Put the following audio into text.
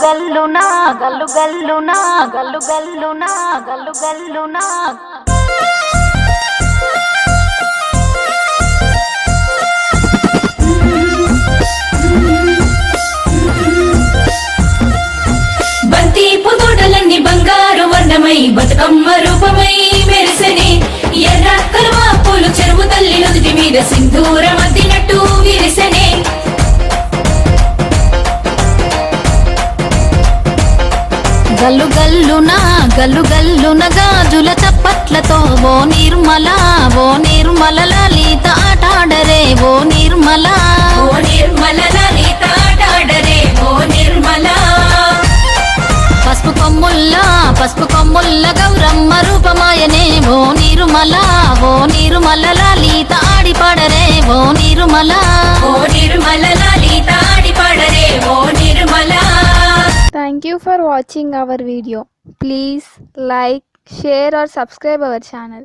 గల్లునా గల్లు గల్లునా గల్లు గల్లునా గల్లు గల్లునా బంతి పుదోడలన్నీ బంగారు వర్ణమై బతుకమ్మ రూపమై మెరిసెనే ఎర్ర కలువ పూలు చెరువు తల్లి నుదుటి మీద సింధూరం అద్దినట్టు విరిసెనే గల్లు గల్లునా గల్లు గల్లున గాజుల చప్పట్లతో ఓ నిర్మల లలిత ఆటాడరే ఓ నిర్మల లలిత ఆటాడరే ఓ నిర్మల పసుపు కొమ్ముల్ల గౌరమ్మ రూపమాయనే ఓ నిర్మల లలిత ఆడిపాడరే ఓ నిర్మల లలిత ఆడిపాడరే ఓ Nirmala. Thank you for watching our video. Please like, share or subscribe our channel.